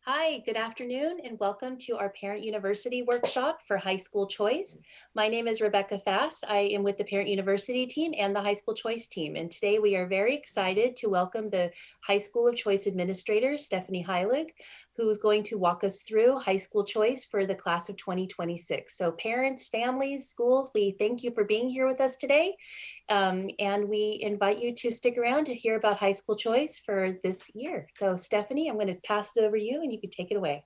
Hi, good afternoon, and welcome to our Parent University workshop for High School Choice. My name is Rebecca Fast. I am with the Parent University team and the High School Choice team. And today we are very excited to welcome the High School of Choice Administrator, Stephanie Heilig, who's going to walk us through High School Choice for the class of 2026. So parents, families, schools, we thank you for being here with us today. And we invite you to stick around to hear about High School Choice for this year. So Stephanie, I'm going to pass it over to you and you can take it away.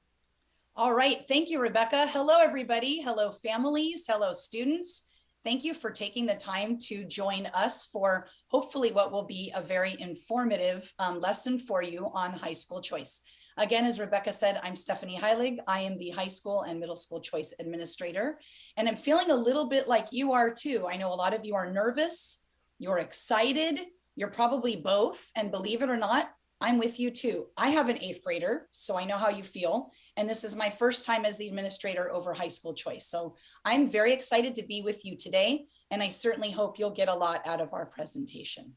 All right, thank you, Rebecca. Hello, everybody. Hello, families. Hello, students. Thank you for taking the time to join us for hopefully what will be a very informative lesson for you on High School Choice. Again, as Rebecca said, I'm Stephanie Heilig. I am the High School and Middle School Choice Administrator, and I'm feeling a little bit like you are too. I know a lot of you are nervous, you're excited, you're probably both, and believe it or not, I'm with you too. I have an 8th grader, so I know how you feel. And this is my first time as the administrator over High School Choice. So I'm very excited to be with you today, and I certainly hope you'll get a lot out of our presentation.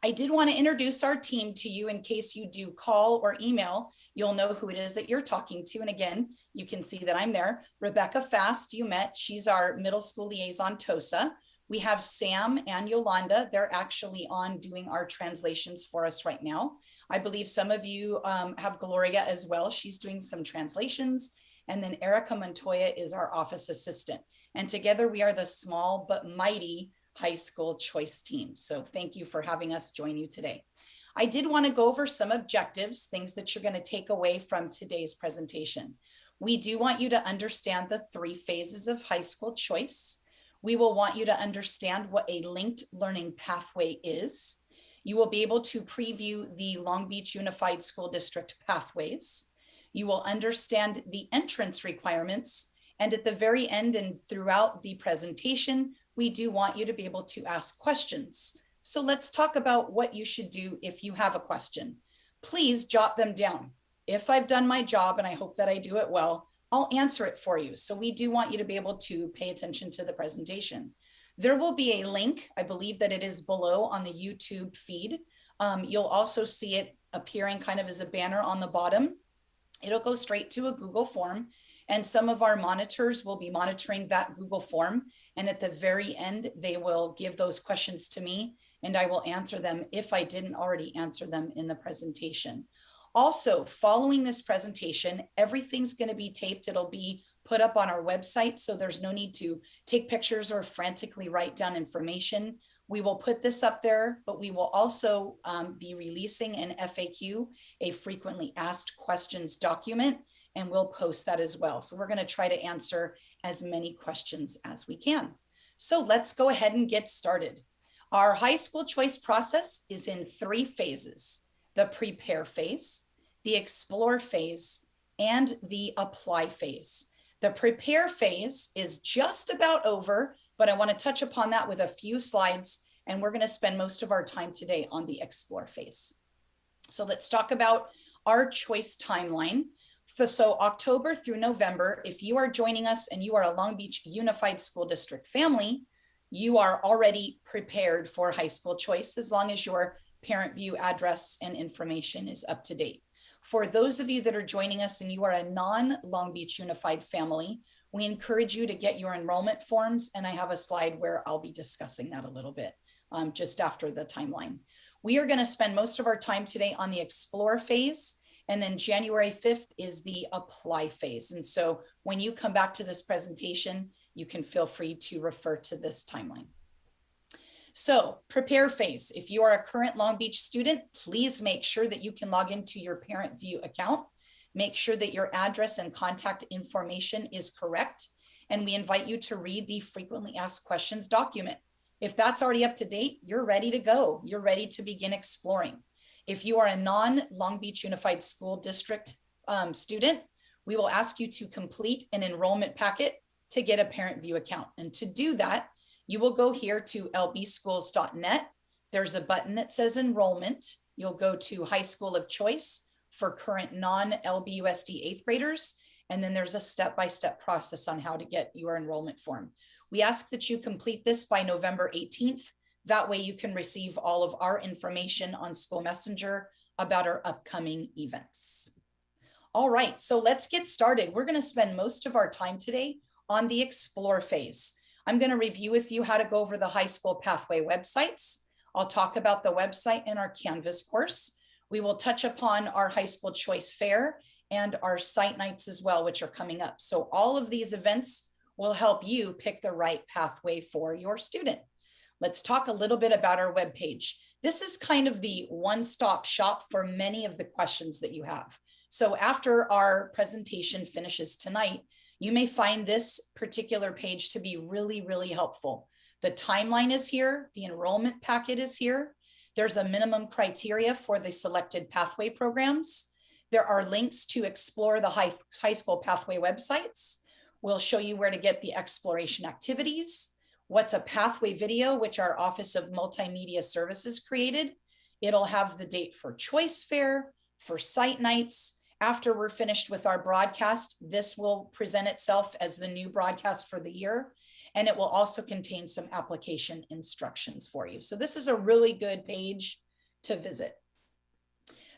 I did want to introduce our team to you in case you do call or email, you'll know who it is that you're talking to. And again, you can see that I'm there. Rebecca Fast, you met, she's our middle school liaison, TOSA. We have Sam and Yolanda. They're actually on doing our translations for us right now. I believe some of you have Gloria as well. She's doing some translations. And then Erica Montoya is our office assistant. And together we are the small but mighty High School Choice team. So thank you for having us join you today. I did want to go over some objectives, things that you're going to take away from today's presentation. We do want you to understand the 3 phases of High School Choice. We will want you to understand what a linked learning pathway is. You will be able to preview the Long Beach Unified School District pathways. You will understand the entrance requirements. And at the very end and throughout the presentation, we do want you to be able to ask questions. So let's talk about what you should do if you have a question. Please jot them down. If I've done my job, and I hope that I do it well, I'll answer it for you. So we do want you to be able to pay attention to the presentation. There will be a link, I believe that it is below on the YouTube feed. You'll also see it appearing kind of as a banner on the bottom. It'll go straight to a Google form, and some of our monitors will be monitoring that Google form. And at the very end, they will give those questions to me, and I will answer them if I didn't already answer them in the presentation. Also, following this presentation, everything's going to be taped. It'll be put up on our website, so there's no need to take pictures or frantically write down information. We will put this up there, but we will also be releasing an FAQ, a frequently asked questions document, and we'll post that as well. So we're going to try to answer as many questions as we can. So let's go ahead and get started. Our High School Choice process is in 3 phases: the prepare phase, the explore phase, and the apply phase. The prepare phase is just about over, but I want to touch upon that with a few slides, and we're going to spend most of our time today on the explore phase. So let's talk about our choice timeline. So October through November, if you are joining us and you are a Long Beach Unified School District family, you are already prepared for High School Choice as long as your parent view address and information is up to date. For those of you that are joining us and you are a non-Long Beach Unified family, we encourage you to get your enrollment forms, and I have a slide where I'll be discussing that a little bit just after the timeline. We are going to spend most of our time today on the explore phase, and then January 5th is the apply phase. And so when you come back to this presentation, you can feel free to refer to this timeline. So prepare phase. If you are a current Long Beach student, please make sure that you can log into your Parent View account. Make sure that your address and contact information is correct. And we invite you to read the frequently asked questions document. If that's already up to date, you're ready to go. You're ready to begin exploring. If you are a non-Long Beach Unified School District student, we will ask you to complete an enrollment packet to get a Parent View account. And to do that, you will go here to lbschools.net. There's a button that says enrollment. You'll go to High School of Choice for current non-LBUSD 8th graders. And then there's a step-by-step process on how to get your enrollment form. We ask that you complete this by November 18th. That way you can receive all of our information on School Messenger about our upcoming events. All right, so let's get started. We're going to spend most of our time today on the explore phase. I'm going to review with you how to go over the high school pathway websites. I'll talk about the website in our Canvas course. We will touch upon our high school choice fair and our site nights as well, which are coming up. So all of these events will help you pick the right pathway for your student. Let's talk a little bit about our webpage. This is kind of the one-stop shop for many of the questions that you have. So after our presentation finishes tonight, you may find this particular page to be really, really helpful. The timeline is here. The enrollment packet is here. There's a minimum criteria for the selected pathway programs. There are links to explore the high school pathway websites. We'll show you where to get the exploration activities, what's a pathway video, which our Office of Multimedia Services created. It'll have the date for choice fair, for site nights. After we're finished with our broadcast, this will present itself as the new broadcast for the year, and it will also contain some application instructions for you. So this is a really good page to visit.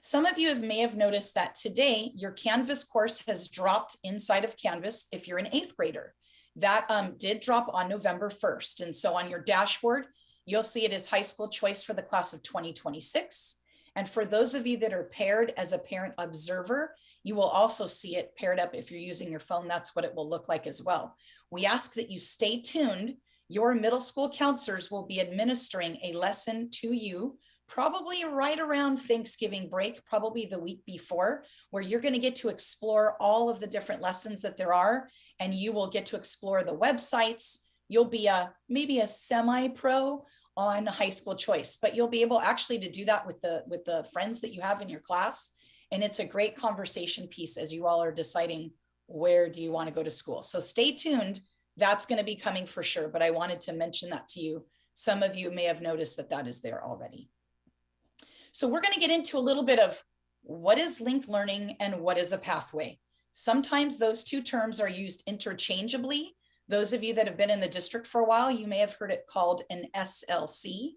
Some of you may have noticed that today your Canvas course has dropped inside of Canvas if you're an 8th grader. That did drop on November 1st. And so on your dashboard, you'll see it as high school choice for the class of 2026. And for those of you that are paired as a parent observer, you will also see it paired up. If you're using your phone, that's what it will look like as well. We ask that you stay tuned. Your middle school counselors will be administering a lesson to you, probably right around Thanksgiving break, probably the week before, where you're going to get to explore all of the different lessons that there are, and you will get to explore the websites. You'll be maybe a semi-pro on high school choice, but you'll be able actually to do that with the friends that you have in your class. And it's a great conversation piece as you all are deciding where do you want to go to school. So stay tuned. That's going to be coming for sure, but I wanted to mention that to you. Some of you may have noticed that that is there already. So we're going to get into a little bit of what is linked learning and what is a pathway. Sometimes those two terms are used interchangeably. Those of you that have been in the district for a while, you may have heard it called an SLC,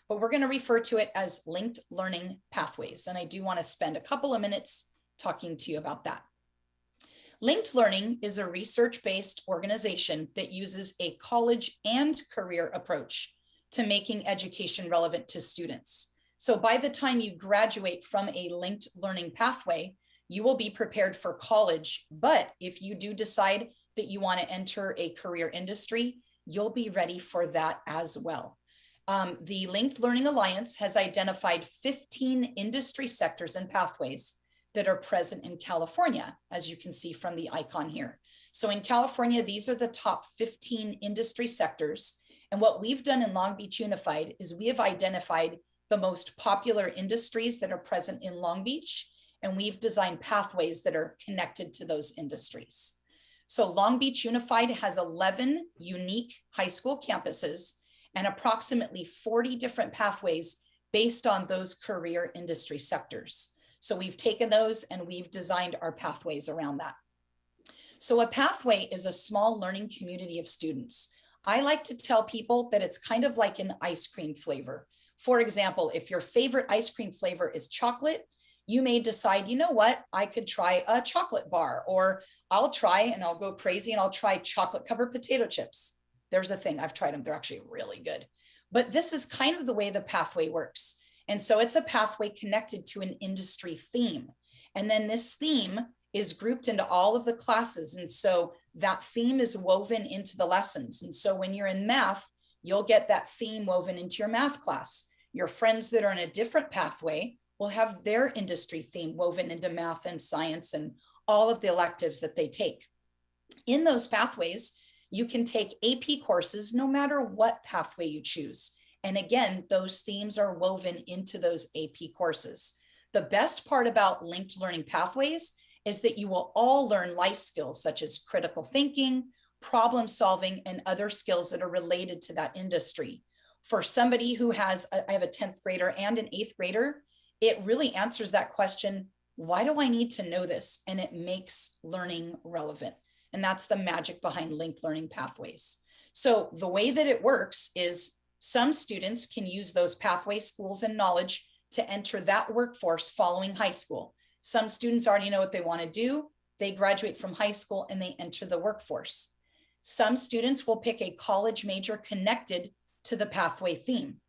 but we're going to refer to it as linked learning pathways. And I do want to spend a couple of minutes talking to you about that. Linked Learning is a research-based organization that uses a college and career approach to making education relevant to students. So by the time you graduate from a linked learning pathway, you will be prepared for college. But if you do decide that you want to enter a career industry, you'll be ready for that as well. The Linked Learning Alliance has identified 15 industry sectors and pathways that are present in California, as you can see from the icon here. So in California, these are the top 15 industry sectors. And what we've done in Long Beach Unified is we have identified the most popular industries that are present in Long Beach, and we've designed pathways that are connected to those industries. So Long Beach Unified has 11 unique high school campuses and approximately 40 different pathways based on those career industry sectors. So we've taken those and we've designed our pathways around that. So a pathway is a small learning community of students. I like to tell people that it's kind of like an ice cream flavor. For example, if your favorite ice cream flavor is chocolate, you may decide, you know what, I could try a chocolate bar, or I'll try and I'll go crazy and I'll try chocolate covered potato chips. There's a thing, I've tried them, they're actually really good. But this is kind of the way the pathway works. And so it's a pathway connected to an industry theme. And then this theme is grouped into all of the classes. And so that theme is woven into the lessons. And so when you're in math, you'll get that theme woven into your math class. Your friends that are in a different pathway will have their industry theme woven into math and science and all of the electives that they take. In those pathways, you can take AP courses no matter what pathway you choose. And again, those themes are woven into those AP courses. The best part about linked learning pathways is that you will all learn life skills such as critical thinking, problem solving, and other skills that are related to that industry. For somebody who has, I have a 10th grader and an 8th grader, it really answers that question, why do I need to know this? And it makes learning relevant. And that's the magic behind linked learning pathways. So the way that it works is some students can use those pathway schools and knowledge to enter that workforce following high school. Some students already know what they want to do. They graduate from high school and they enter the workforce. Some students will pick a college major connected to the pathway theme.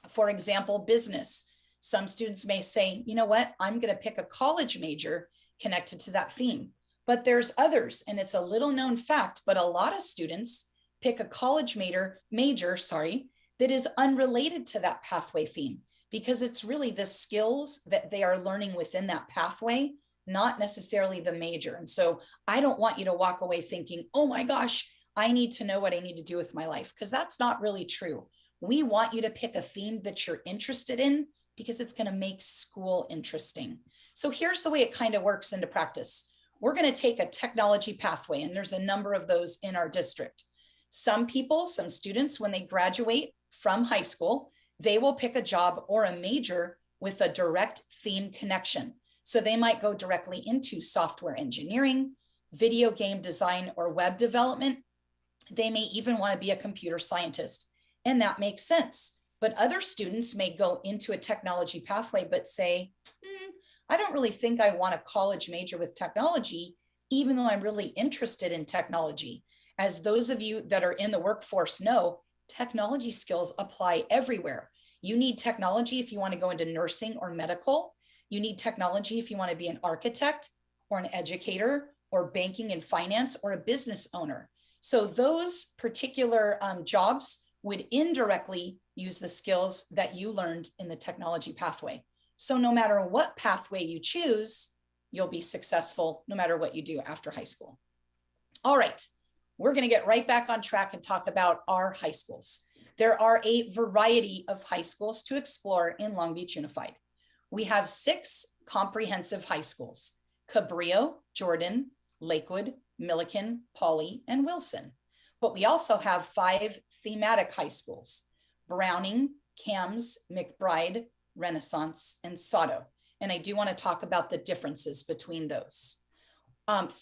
For example, business. Some students may say, you know what, I'm going to pick a college major connected to that theme. But there's others, and it's a little known fact, but a lot of students pick a college major, that is unrelated to that pathway theme, because it's really the skills that they are learning within that pathway, not necessarily the major. And so I don't want you to walk away thinking, oh my gosh, I need to know what I need to do with my life, because that's not really true. We want you to pick a theme that you're interested in because it's going to make school interesting. So here's the way it kind of works into practice. We're going to take a technology pathway, and there's a number of those in our district. Some people, some students, when they graduate from high school, they will pick a job or a major with a direct theme connection. So they might go directly into software engineering, video game design, or web development. They may even want to be a computer scientist, and that makes sense. But other students may go into a technology pathway but say, I don't really think I want a college major with technology, even though I'm really interested in technology. As those of you that are in the workforce know, technology skills apply everywhere. You need technology if you want to go into nursing or medical. You need technology if you want to be an architect or an educator or banking and finance or a business owner. So those particular jobs would indirectly use the skills that you learned in the technology pathway. So no matter what pathway you choose, you'll be successful no matter what you do after high school. All right, we're going to get right back on track and talk about our high schools. There are a variety of high schools to explore in Long Beach Unified. We have 6 comprehensive high schools: Cabrillo, Jordan, Lakewood, Milliken, Pauley, and Wilson. But we also have 5 thematic high schools: Browning, Cams, McBride, Renaissance, and Sato. And I do want to talk about the differences between those.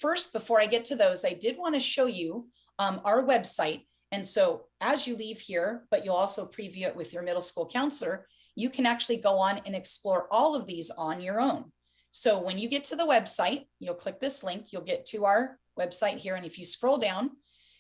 First, before I get to those, I did want to show you our website. And so as you leave here, but you'll also preview it with your middle school counselor, you can actually go on and explore all of these on your own. So when you get to the website, you'll click this link, you'll get to our website here. And if you scroll down,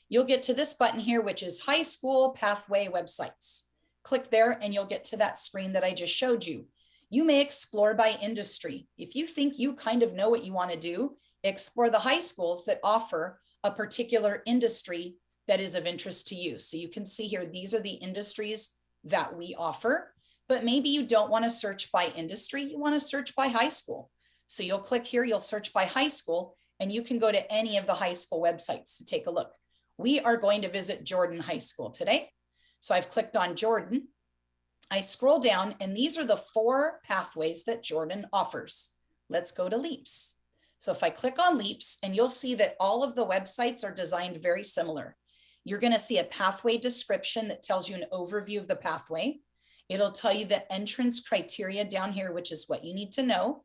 you'll get to this button here, which is High School Pathway Websites. Click there and you'll get to that screen that I just showed you. You may explore by industry. If you think you kind of know what you want to do, explore the high schools that offer a particular industry that is of interest to you. So you can see here, these are the industries that we offer, but maybe you don't want to search by industry, you want to search by high school. So you'll click here, you'll search by high school, and you can go to any of the high school websites to take a look. We are going to visit Jordan High School today. So I've clicked on Jordan. I scroll down, and these are the 4 pathways that Jordan offers. Let's go to LEAPS. So if I click on LEAPS, and you'll see that all of the websites are designed very similar. You're going to see a pathway description that tells you an overview of the pathway. It'll tell you the entrance criteria down here, which is what you need to know.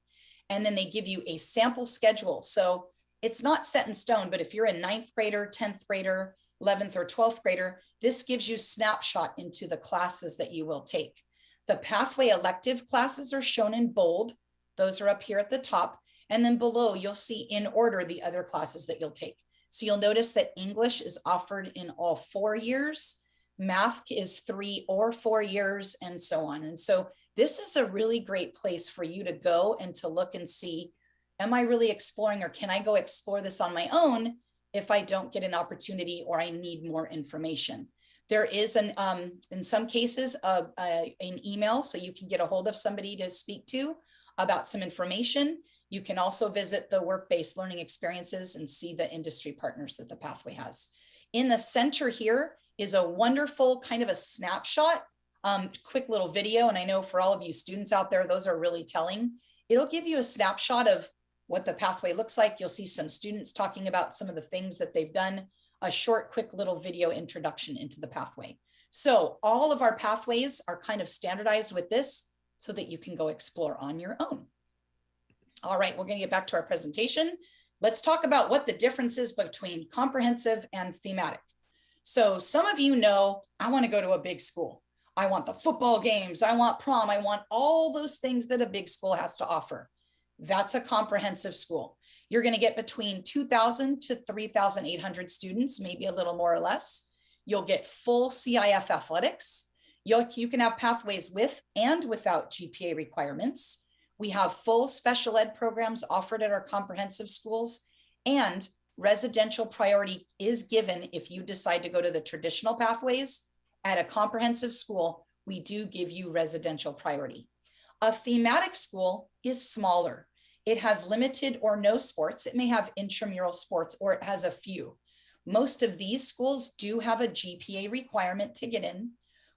And then they give you a sample schedule. So it's not set in stone, but if you're a 9th grader, 10th grader, 11th or 12th grader, this gives you a snapshot into the classes that you will take. The pathway elective classes are shown in bold. Those are up here at the top. And then below, you'll see in order the other classes that you'll take. So you'll notice that English is offered in all 4 years. Math is 3 or 4 years, and so on. And so this is a really great place for you to go and to look and see, am I really exploring, or can I go explore this on my own if I don't get an opportunity or I need more information? There is in some cases, an email, so you can get a hold of somebody to speak to about some information. You can also visit the work-based learning experiences and see the industry partners that the pathway has. In the center here is a wonderful kind of a snapshot, quick little video. And I know for all of you students out there, those are really telling. It'll give you a snapshot of what the pathway looks like. You'll see some students talking about some of the things that they've done, a short, quick little video introduction into the pathway. So all of our pathways are kind of standardized with this so that you can go explore on your own. All right, we're going to get back to our presentation. Let's talk about what the difference is between comprehensive and thematic. So some of you know, I want to go to a big school. I want the football games. I want prom. I want all those things that a big school has to offer. That's a comprehensive school. You're going to get between 2,000 to 3,800 students, maybe a little more or less. You'll get full CIF athletics. You can have pathways with and without GPA requirements. We have full special ed programs offered at our comprehensive schools, and residential priority is given if you decide to go to the traditional pathways. At a comprehensive school, we do give you residential priority. A thematic school is smaller. It has limited or no sports. It may have intramural sports, or it has a few. Most of these schools do have a GPA requirement to get in.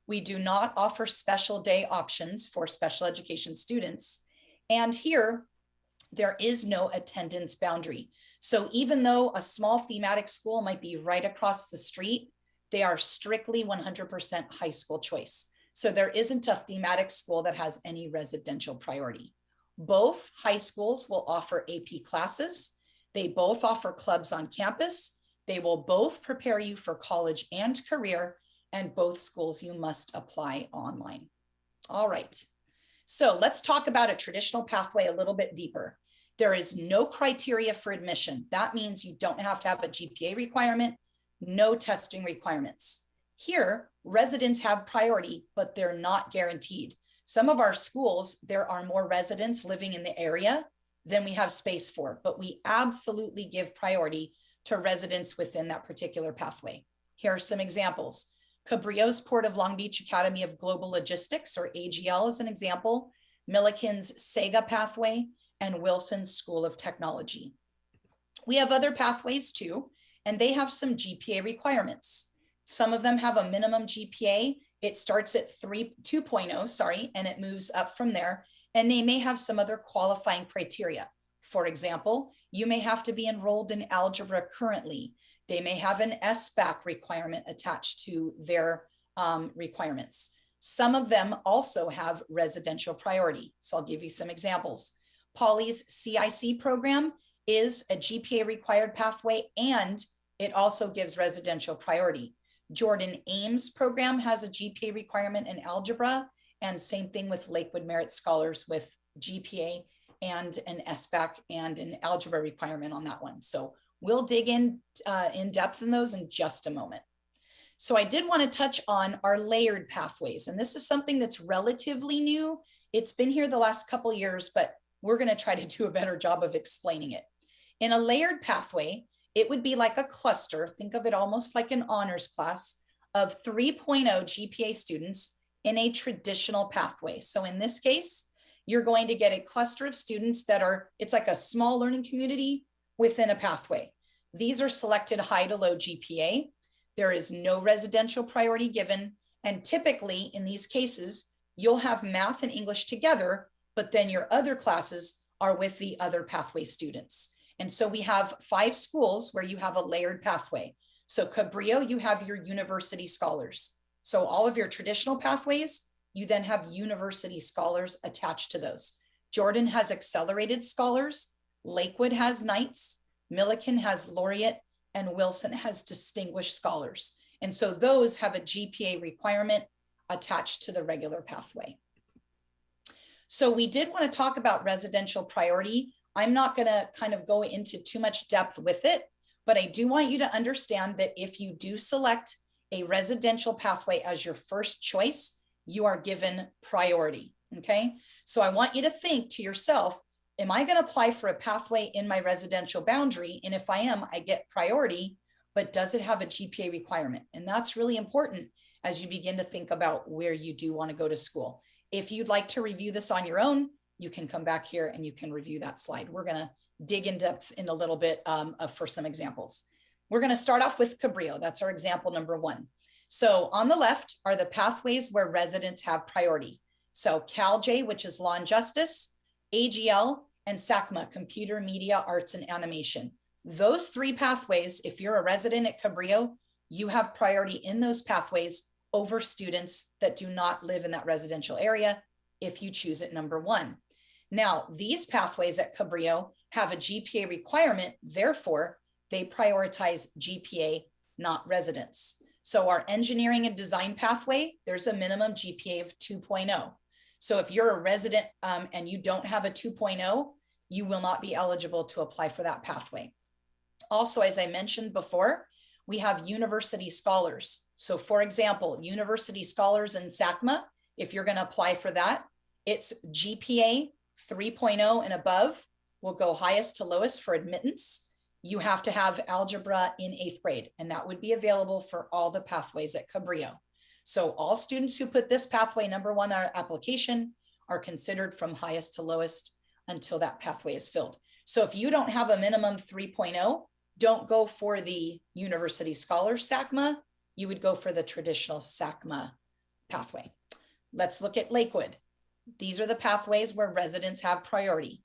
We do not offer special day options for special education students. And here, there is no attendance boundary. So even though a small thematic school might be right across the street, they are strictly 100% high school choice. So there isn't a thematic school that has any residential priority. Both high schools will offer AP classes. They both offer clubs on campus. They will both prepare you for college and career, and both schools you must apply online. All right. So let's talk about a traditional pathway a little bit deeper. There is no criteria for admission. That means you don't have to have a GPA requirement, no testing requirements. Here, residents have priority, but they're not guaranteed. Some of our schools, there are more residents living in the area than we have space for, but we absolutely give priority to residents within that particular pathway. Here are some examples. Cabrillo's Port of Long Beach Academy of Global Logistics, or AGL, is an example. Milliken's Sega pathway, and Wilson's School of Technology. We have other pathways too, and they have some GPA requirements. Some of them have a minimum GPA. It starts at 2.0, and it moves up from there. And they may have some other qualifying criteria. For example, you may have to be enrolled in algebra currently. They may have an SBAC requirement attached to their requirements. Some of them also have residential priority. So I'll give you some examples. Poly's CIC program is a GPA required pathway, and it also gives residential priority. Jordan Ames program has a GPA requirement in algebra, and same thing with Lakewood Merit Scholars with GPA and an SBAC and an algebra requirement on that one. So we'll dig in depth in those in just a moment. So I did want to touch on our layered pathways, and this is something that's relatively new. It's been here the last couple of years, but we're going to try to do a better job of explaining it. In a layered pathway, it would be like a cluster. Think of it almost like an honors class of 3.0 GPA students in a traditional pathway. So in this case, you're going to get a cluster of students that are, it's like a small learning community within a pathway. These are selected high to low GPA. There is no residential priority given. And typically in these cases, you'll have math and English together, but then your other classes are with the other pathway students. And so we have 5 schools where you have a layered pathway. So Cabrillo, you have your university scholars. So all of your traditional pathways, you then have university scholars attached to those. Jordan has accelerated scholars, Lakewood has Knights, Milliken has laureate, and Wilson has distinguished scholars. And so those have a GPA requirement attached to the regular pathway. So we did want to talk about residential priority. I'm not going to kind of go into too much depth with it, but I do want you to understand that if you do select a residential pathway as your first choice, you are given priority, okay? So I want you to think to yourself, am I going to apply for a pathway in my residential boundary? And if I am, I get priority, but does it have a GPA requirement? And that's really important as you begin to think about where you do want to go to school. If you'd like to review this on your own, you can come back here and you can review that slide. We're going to dig in depth in a little bit for some examples. We're going to start off with Cabrillo. That's our example number 1. So on the left are the pathways where residents have priority. So CalJ, which is Law and Justice, AGL, and SACMA, Computer, Media, Arts, and Animation. Those 3 pathways, if you're a resident at Cabrillo, you have priority in those pathways over students that do not live in that residential area if you choose it number 1. Now, these pathways at Cabrillo have a GPA requirement, therefore, they prioritize GPA, not residents. So our engineering and design pathway, there's a minimum GPA of 2.0. So if you're a resident and you don't have a 2.0, you will not be eligible to apply for that pathway. Also, as I mentioned before, we have university scholars. So for example, university scholars in SACMA, if you're going to apply for that, it's GPA 3.0 and above will go highest to lowest for admittance. You have to have algebra in 8th grade, and that would be available for all the pathways at Cabrillo. So all students who put this pathway number 1 on our application are considered from highest to lowest until that pathway is filled. So if you don't have a minimum 3.0, don't go for the University Scholar SACMA. You would go for the traditional SACMA pathway. Let's look at Lakewood. These are the pathways where residents have priority.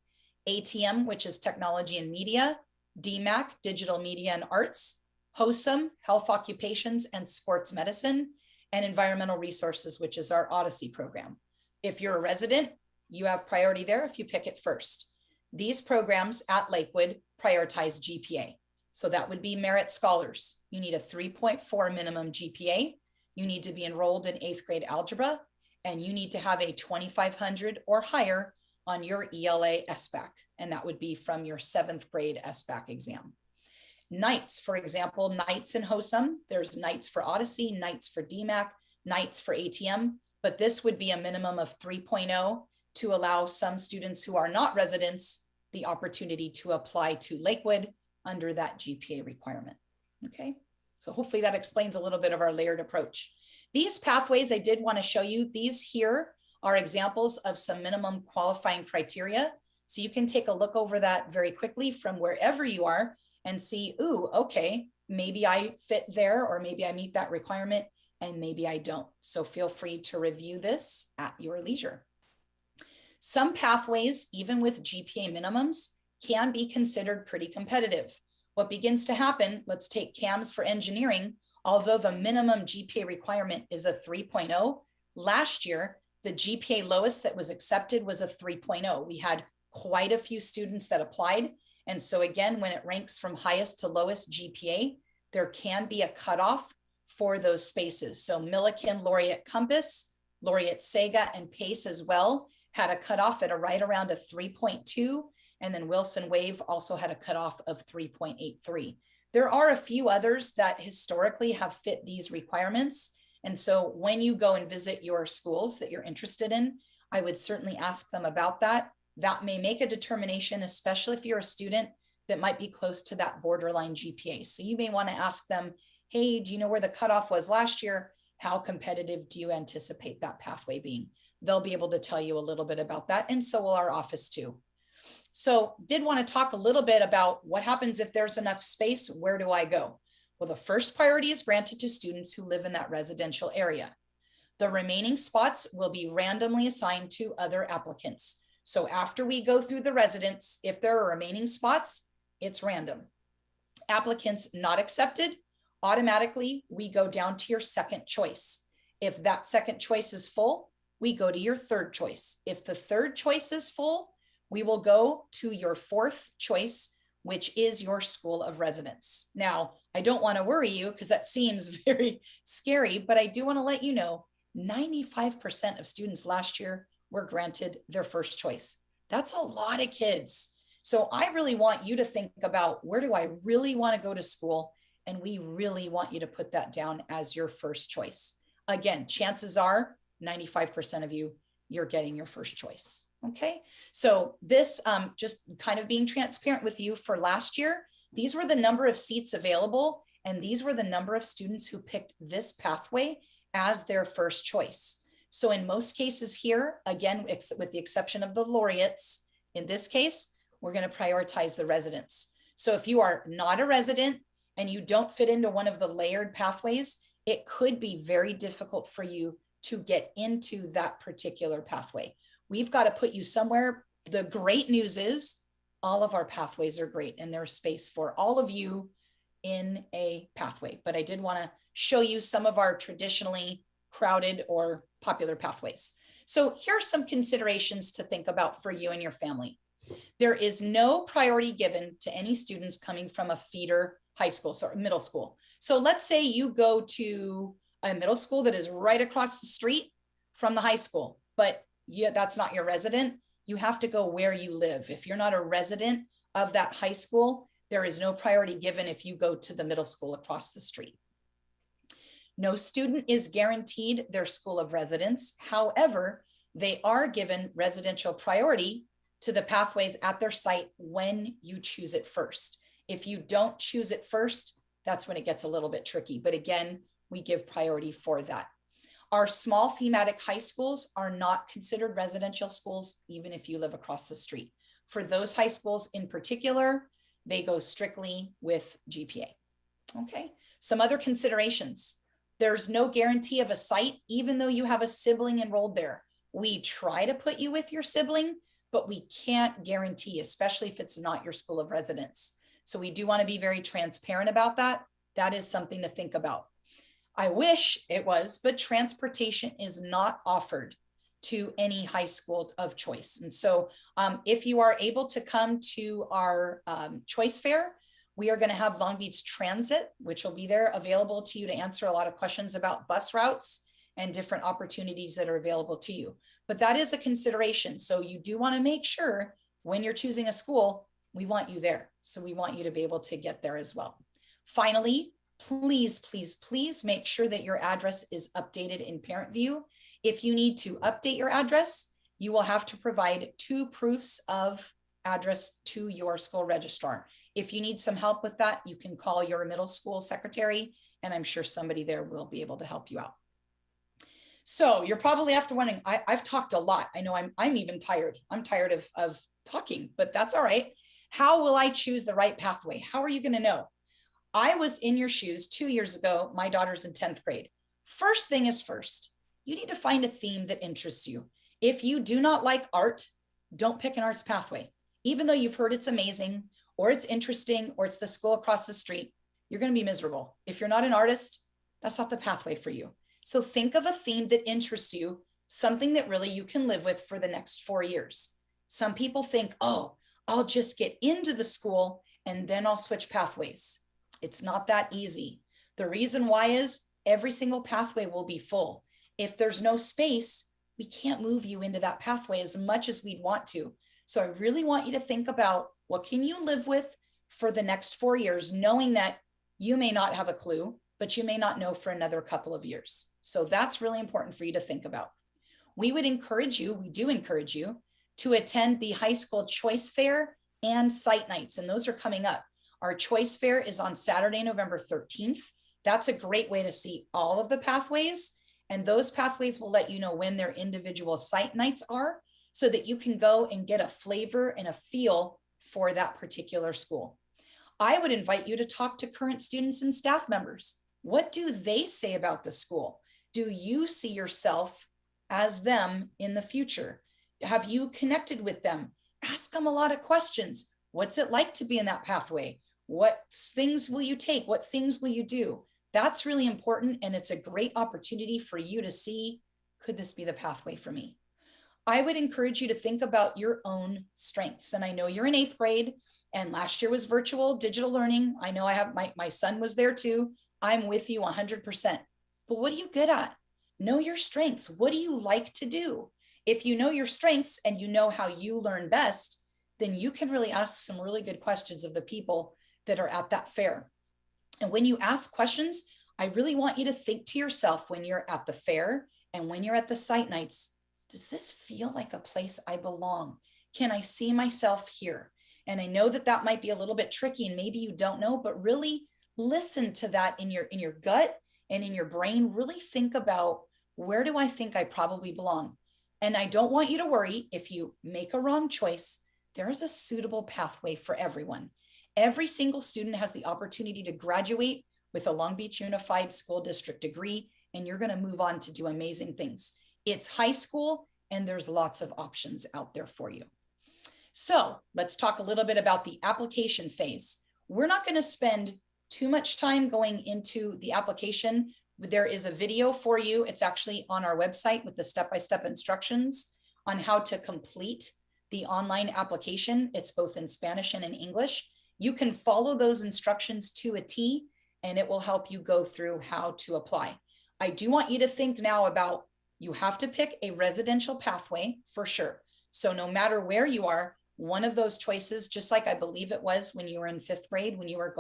ATM, which is technology and media, DMAC, digital media and arts, HOSM, health occupations and sports medicine, and environmental resources, which is our Odyssey program. If you're a resident, you have priority there if you pick it first. These programs at Lakewood prioritize GPA. So that would be merit scholars. You need a 3.4 minimum GPA. You need to be enrolled in 8th grade algebra, and you need to have a 2,500 or higher on your ELA SBAC. And that would be from your 7th grade SBAC exam. Nights, for example, nights in HOSM, there's nights for Odyssey, nights for DMAC, nights for ATM, but this would be a minimum of 3.0 to allow some students who are not residents the opportunity to apply to Lakewood under that GPA requirement. Okay, so hopefully that explains a little bit of our layered approach. These pathways I did want to show you, these here are examples of some minimum qualifying criteria. So you can take a look over that very quickly from wherever you are and see, ooh, okay, maybe I fit there, or maybe I meet that requirement and maybe I don't. So feel free to review this at your leisure. Some pathways, even with GPA minimums, can be considered pretty competitive. What begins to happen, let's take CAMS for engineering, although the minimum GPA requirement is a 3.0, last year, the GPA lowest that was accepted was a 3.0. We had quite a few students that applied. And so again, when it ranks from highest to lowest GPA, there can be a cutoff for those spaces. So Millikan, Laureate Compass, Laureate Sega, and PACE as well had a cutoff at right around a 3.2. And then Wilson Wave also had a cutoff of 3.83. There are a few others that historically have fit these requirements. And so when you go and visit your schools that you're interested in, I would certainly ask them about that. That may make a determination, especially if you're a student that might be close to that borderline GPA. So you may want to ask them, hey, do you know where the cutoff was last year? How competitive do you anticipate that pathway being? They'll be able to tell you a little bit about that. And so will our office too. So did want to talk a little bit about what happens if there's enough space, where do I go? Well, the first priority is granted to students who live in that residential area. The remaining spots will be randomly assigned to other applicants. So after we go through the residents, if there are remaining spots, it's random. Applicants not accepted, automatically we go down to your second choice. If that second choice is full, we go to your third choice. If the third choice is full, we will go to your fourth choice, which is your school of residence. Now, I don't want to worry you because that seems very scary, but I do want to let you know 95% of students last year were granted their first choice. That's a lot of kids. So I really want you to think about, where do I really want to go to school? And we really want you to put that down as your first choice. Again, chances are 95% of you, you're getting your first choice. Okay. So this, just kind of being transparent with you, for last year, these were the number of seats available, and these were the number of students who picked this pathway as their first choice. So in most cases here, again, with the exception of the laureates, in this case, we're going to prioritize the residents. So if you are not a resident and you don't fit into one of the layered pathways, it could be very difficult for you to get into that particular pathway. We've got to put you somewhere. The great news is all of our pathways are great, and there's space for all of you in a pathway. But I did want to show you some of our traditionally crowded or popular pathways. So here are some considerations to think about for you and your family. There is no priority given to any students coming from a feeder high school, sorry, middle school. So let's say you go to a middle school that is right across the street from the high school, but that's not your resident. you have to go where you live. If you're not a resident of that high school, there is no priority given if you go to the middle school across the street. No student is guaranteed their school of residence. However, they are given residential priority to the pathways at their site when you choose it first. If you don't choose it first, that's when it gets a little bit tricky. But again, we give priority for that. Our small thematic high schools are not considered residential schools, even if you live across the street. For those high schools in particular, they go strictly with GPA. Okay, some other considerations. There's no guarantee of a site, even though you have a sibling enrolled there. We try to put you with your sibling, but we can't guarantee, especially if it's not your school of residence. So we do want to be very transparent about that. That is something to think about. I wish it was, but transportation is not offered to any high school of choice. And so if you are able to come to our choice fair, we are going to have Long Beach Transit, which will be there available to you to answer a lot of questions about bus routes and different opportunities that are available to you. But that is a consideration. So you do want to make sure when you're choosing a school, we want you there. So we want you to be able to get there as well. Finally, please, please, please make sure that your address is updated in Parent View. If you need to update your address, you will have to provide 2 proofs of address to your school registrar. If you need some help with that, you can call your middle school secretary, and I'm sure somebody there will be able to help you out. So you're probably after wondering, I've talked a lot. I know I'm even tired. I'm tired of talking, but that's all right. How will I choose the right pathway? How are you going to know? I was in your shoes 2 years ago. My daughter's in 10th grade. First thing is first, you need to find a theme that interests you. If you do not like art, don't pick an arts pathway. Even though you've heard it's amazing, or it's interesting, or it's the school across the street, you're going to be miserable. If you're not an artist, that's not the pathway for you. So think of a theme that interests you, something that really you can live with for the next 4 years. Some people think, oh, I'll just get into the school and then I'll switch pathways. It's not that easy. The reason why is every single pathway will be full. If there's no space, we can't move you into that pathway as much as we'd want to. So I really want you to think about what can you live with for the next 4 years, knowing that you may not have a clue, but you may not know for another couple of years. So that's really important for you to think about. We would encourage you, we do encourage you to attend the high school choice fair and site nights, and those are coming up. Our choice fair is on Saturday, November 13th. That's a great way to see all of the pathways, and those pathways will let you know when their individual site nights are so that you can go and get a flavor and a feel for that particular school. I would invite you to talk to current students and staff members. What do they say about the school? Do you see yourself as them in the future? Have you connected with them? Ask them a lot of questions. What's it like to be in that pathway? What things will you take? What things will you do? That's really important, and it's a great opportunity for you to see, could this be the pathway for me? I would encourage you to think about your own strengths. And I know you're in 8th grade, and last year was virtual digital learning. I know I have my son was there too. I'm with you 100%. But what are you good at? Know your strengths. What do you like to do? If you know your strengths and you know how you learn best, then you can really ask some really good questions of the people that are at that fair. And when you ask questions, I really want you to think to yourself when you're at the fair and when you're at the site nights, does this feel like a place I belong? Can I see myself here? And I know that that might be a little bit tricky and maybe you don't know, but really listen to that in your gut and in your brain. Really think about, where do I think I probably belong? And I don't want you to worry if you make a wrong choice. There is a suitable pathway for everyone. Every single student has the opportunity to graduate with a Long Beach Unified School District degree, and you're going to move on to do amazing things. It's high school, and there's lots of options out there for you. So let's talk a little bit about the application phase. We're not going to spend too much time going into the application. There is a video for you. It's actually on our website with the step-by-step instructions on how to complete the online application. It's both in Spanish and in English. You can follow those instructions to a T, and it will help you go through how to apply. I do want you to think now about, you have to pick a residential pathway for sure. So no matter where you are, one of those choices, just like I believe it was when you were in 5th grade, when you were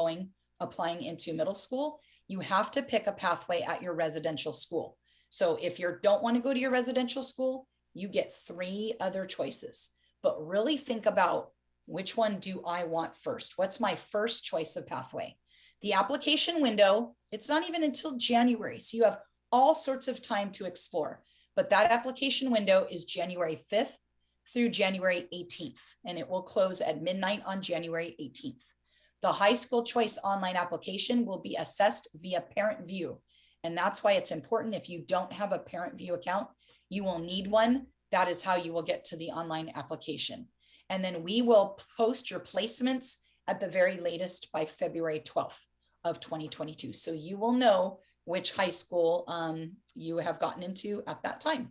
applying into middle school, you have to pick a pathway at your residential school. So if you don't want to go to your residential school, you get 3 other choices, but really think about which one do I want first? What's my first choice of pathway? The application window, it's not even until January. So you have all sorts of time to explore, but that application window is January 5th through January 18th, and it will close at midnight on January 18th. The high school choice online application will be assessed via parent view. And that's why it's important. If you don't have a parent view account, you will need one. That is how you will get to the online application. And then we will post your placements at the very latest by February 12th of 2022. So you will know which high school you have gotten into at that time.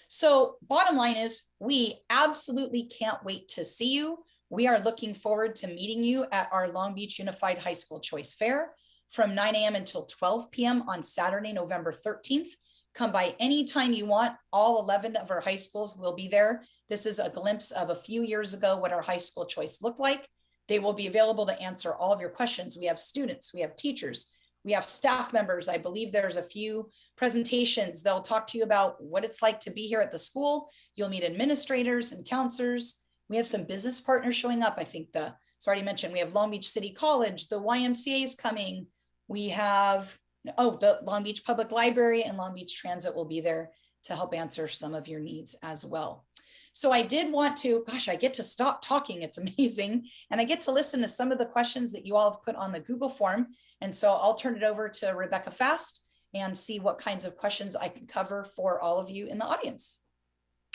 So bottom line is, we absolutely can't wait to see you. We are looking forward to meeting you at our Long Beach Unified High School Choice Fair from 9 a.m. until 12 p.m. on Saturday, November 13th. Come by anytime you want. All 11 of our high schools will be there. This is a glimpse of a few years ago what our high school choice looked like. They will be available to answer all of your questions. We have students, we have teachers, we have staff members. I believe there's a few presentations. They'll talk to you about what it's like to be here at the school. You'll meet administrators and counselors. We have some business partners showing up. I think it's already mentioned, we have Long Beach City College, the YMCA is coming. We have, the Long Beach Public Library and Long Beach Transit will be there to help answer some of your needs as well. So I did want to, I get to stop talking. It's amazing. And I get to listen to some of the questions that you all have put on the Google form. And so I'll turn it over to Rebecca Fast and see what kinds of questions I can cover for all of you in the audience.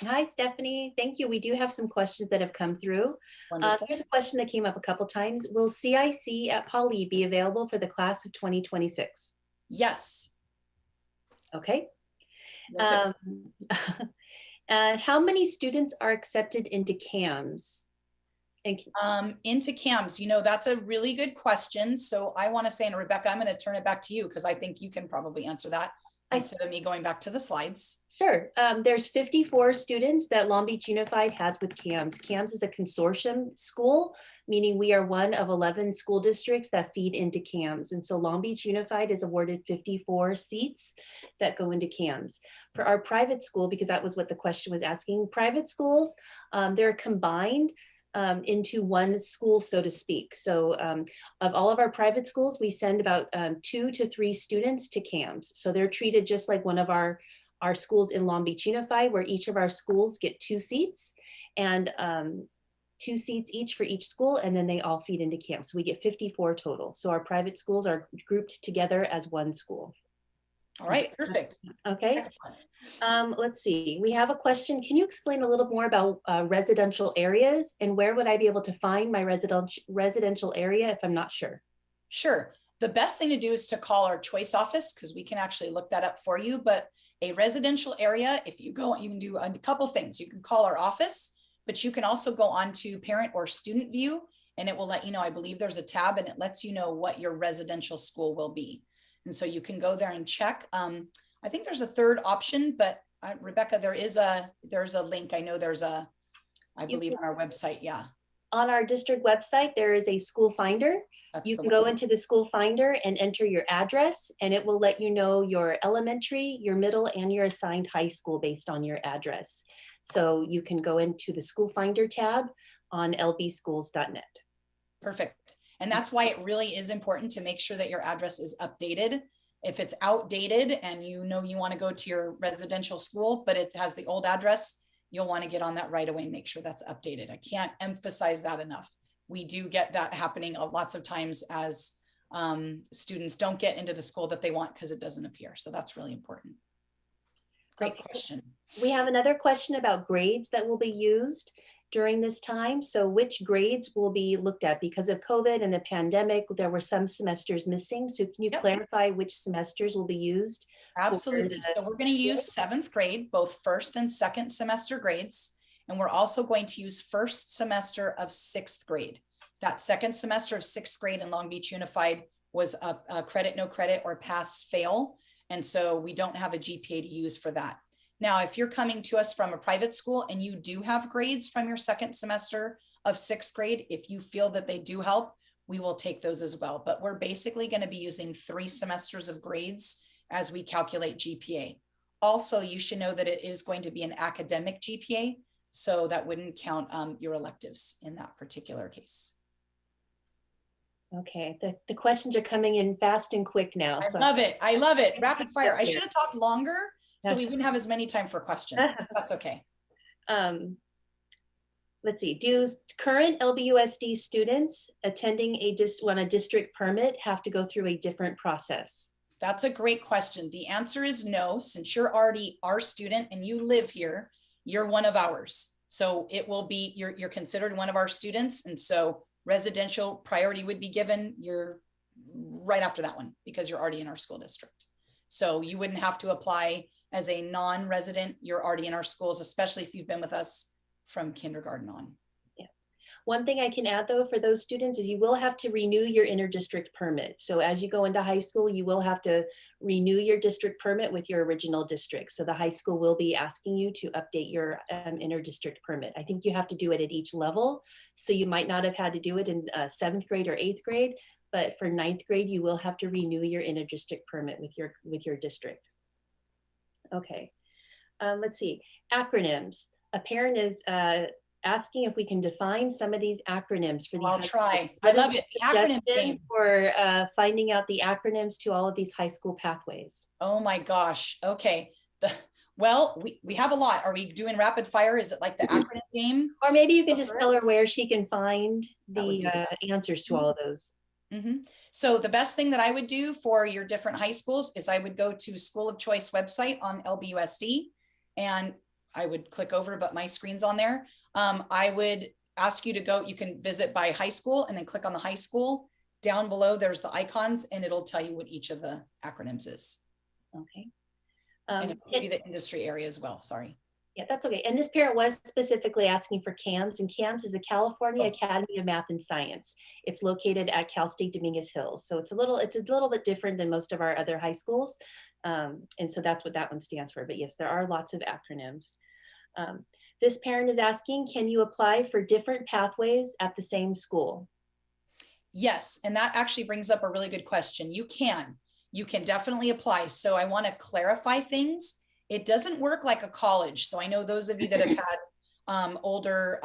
Hi, Stephanie. Thank you. We do have some questions that have come through. Here's a question that came up a couple times. Will CIC at Pauley be available for the class of 2026? Yes. Okay. Yes, How many students are accepted into CAMS? Into CAMS, that's a really good question. So I want to say, and Rebecca, I'm going to turn it back to you because I think you can probably answer that instead of me going back to the slides. Sure. There's 54 students that Long Beach Unified has with CAMS. CAMS is a consortium school, meaning we are one of 11 school districts that feed into CAMS. And so Long Beach Unified is awarded 54 seats that go into CAMS. For our private school, because that was what the question was asking, private schools, they're combined into one school, so to speak. So of all of our private schools, we send about 2 to 3 students to CAMS. So they're treated just like one of our schools in Long Beach Unified, where each of our schools get 2 seats and 2 seats each for each school, and then they all feed into CAMS. So we get 54 total. So our private schools are grouped together as one school. All right, perfect. Okay. Let's see. We have a question. Can you explain a little more about residential areas, and where would I be able to find my residential area if I'm not sure? Sure. The best thing to do is to call our choice office, because we can actually look that up for you. But a residential area, if you go, you can do a couple things. You can call our office, but you can also go on to parent or student view, and it will let you know. I believe there's a tab and it lets you know what your residential school will be. And so you can go there and check. I think there's a third option, but Rebecca, there's a link. I know I believe on our website. Yeah. On our district website, there is a school finder. You can go into the school finder and enter your address, and it will let you know your elementary, your middle, and your assigned high school based on your address. So you can go into the school finder tab on lbschools.net. Perfect. And that's why it really is important to make sure that your address is updated. If it's outdated and you want to go to your residential school, but it has the old address, you'll want to get on that right away and make sure that's updated. I can't emphasize that enough. We do get that happening lots of times as students don't get into the school that they want because it doesn't appear. So that's really important. Great question. We have another question about grades that will be used during this time. So which grades will be looked at? Because of COVID and the pandemic, there were some semesters missing. So can you clarify which semesters will be used? Absolutely. So we're going to use 7th grade, both first and second semester grades. And we're also going to use first semester of 6th grade. That second semester of 6th grade in Long Beach Unified was a credit, no credit, or pass fail. And so we don't have a GPA to use for that. Now, if you're coming to us from a private school and you do have grades from your second semester of 6th grade, if you feel that they do help, we will take those as well. But we're basically going to be using 3 semesters of grades as we calculate GPA. Also, you should know that it is going to be an academic GPA, so that wouldn't count your electives in that particular case. Okay, the questions are coming in fast and quick now. I love it. I love it. Rapid fire. I Yeah. should have talked longer so we That's wouldn't have as many time for questions. That's okay. Let's see. Do current LBUSD students attending a district permit have to go through a different process? That's a great question. The answer is no. Since you're already our student and you live here, you're one of ours. So it will be, you're considered one of our students. And so residential priority would be given. You're right after that one because you're already in our school district. So you wouldn't have to apply as a non-resident. You're already in our schools, especially if you've been with us from kindergarten on. Yeah. One thing I can add though for those students is you will have to renew your inter-district permit. So as you go into high school, you will have to renew your district permit with your original district. So the high school will be asking you to update your inter-district permit. I think you have to do it at each level. So you might not have had to do it in 7th grade or 8th grade, but for 9th grade, you will have to renew your inter-district permit with your district. Okay, let's see, acronyms. A parent is asking if we can define some of these acronyms for the I'll try. I love it. The acronym game. For finding out the acronyms to all of these high school pathways. Oh my gosh. Okay. Well, we have a lot. Are we doing rapid fire? Is it like the acronym game? Or maybe you can just tell her where she can find the answers to all of those. Mm-hmm. So the best thing that I would do for your different high schools is I would go to School of Choice website on LBUSD and I would click over, but my screen's on there. I would ask you to go, you can visit by high school and then click on the high school. Down below, there's the icons and it'll tell you what each of the acronyms is. Okay. And it'll give you the industry area as well, sorry. Yeah, that's okay. And this parent was specifically asking for CAMS, and CAMS is the California Academy of Math and Science. It's located at Cal State Dominguez Hills. So it's a little bit different than most of our other high schools. And so that's what that one stands for. But yes, there are lots of acronyms. This parent is asking, can you apply for different pathways at the same school? Yes, and that actually brings up a really good question. You can definitely apply. So I want to clarify things. It doesn't work like a college. So I know those of you that have had older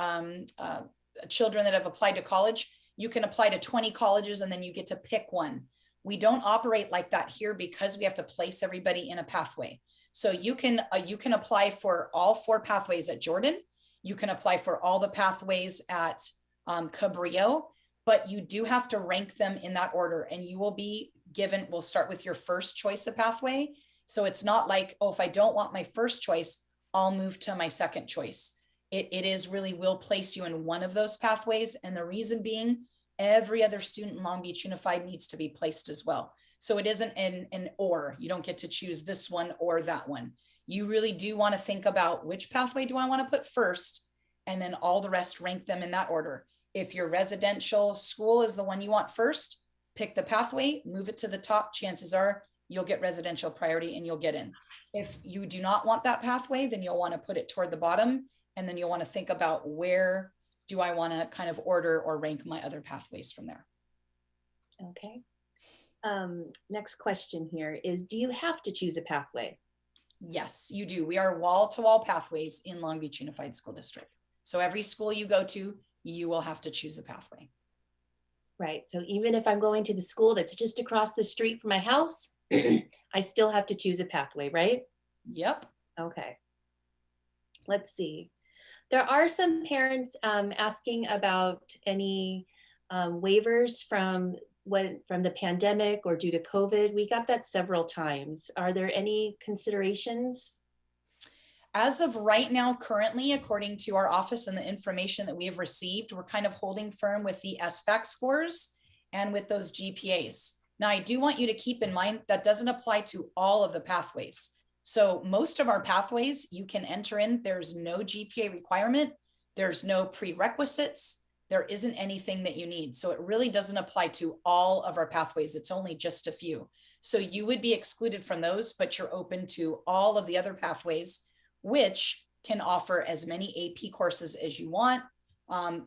children that have applied to college, you can apply to 20 colleges and then you get to pick one. We don't operate like that here because we have to place everybody in a pathway. So you can apply for all 4 pathways at Jordan. You can apply for all the pathways at Cabrillo, but you do have to rank them in that order and you will be given, we'll start with your first choice of pathway. So it's not like, oh, if I don't want my first choice, I'll move to my second choice. It is really will place you in one of those pathways. And the reason being, every other student in Long Beach Unified needs to be placed as well. So it isn't an or, you don't get to choose this one or that one. You really do want to think about which pathway do I want to put first, and then all the rest rank them in that order. If your residential school is the one you want first, pick the pathway, move it to the top. Chances are you'll get residential priority and you'll get in. If you do not want that pathway, then you'll want to put it toward the bottom. And then you'll want to think about where do I want to kind of order or rank my other pathways from there. Okay. Next question here is, do you have to choose a pathway? Yes, you do. We are wall-to-wall pathways in Long Beach Unified School District. So every school you go to, you will have to choose a pathway. Right. So even if I'm going to the school that's just across the street from my house, I still have to choose a pathway, right? Yep. Okay. Let's see. There are some parents asking about any waivers from the pandemic or due to COVID. We got that several times. Are there any considerations? As of right now, currently, according to our office and the information that we have received, we're kind of holding firm with the SBAC scores and with those GPAs. Now, I do want you to keep in mind that doesn't apply to all of the pathways. So most of our pathways you can enter in, there's no GPA requirement, there's no prerequisites, there isn't anything that you need. So it really doesn't apply to all of our pathways. It's only just a few. So you would be excluded from those, but you're open to all of the other pathways which can offer as many AP courses as you want.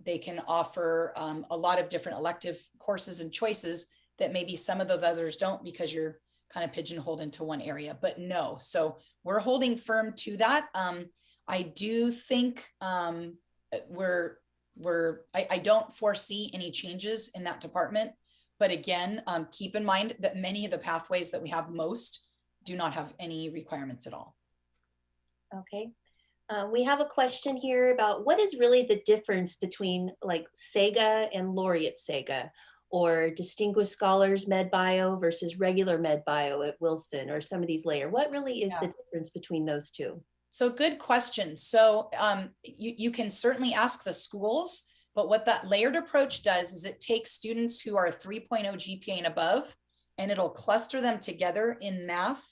They can offer a lot of different elective courses and choices that maybe some of the others don't, because you're kind of pigeonholed into one area, but no. So we're holding firm to that. I do think I don't foresee any changes in that department. But again, keep in mind that many of the pathways that we have most do not have any requirements at all. Okay. We have a question here about what is really the difference between like SEGA and Laureate SEGA, or Distinguished Scholars Med Bio versus regular Med Bio at Wilson, or some of these layer. What really is the difference between those two? So good question. So you can certainly ask the schools, but what that layered approach does is it takes students who are 3.0 GPA and above, and it'll cluster them together in math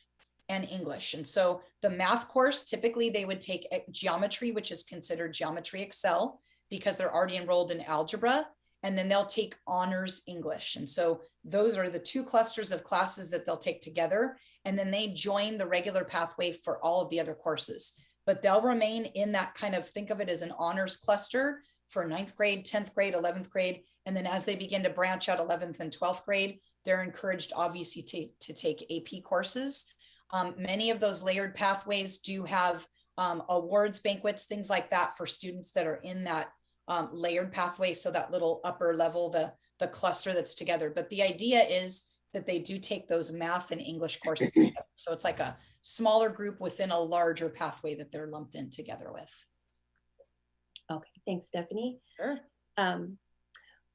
and English. And so the math course, typically they would take geometry, which is considered Geometry Excel, because they're already enrolled in algebra, and then they'll take honors English. And so those are the two clusters of classes that they'll take together. And then they join the regular pathway for all of the other courses, but they'll remain in that kind of, think of it as an honors cluster for 9th grade, 10th grade, 11th grade. And then as they begin to branch out 11th and 12th grade, they're encouraged obviously to take AP courses. Many of those layered pathways do have awards, banquets, things like that for students that are in that layered pathway. So that little upper level, the cluster that's together. But the idea is that they do take those math and English courses together. So it's like a smaller group within a larger pathway that they're lumped in together with. Okay, thanks, Stephanie. Sure.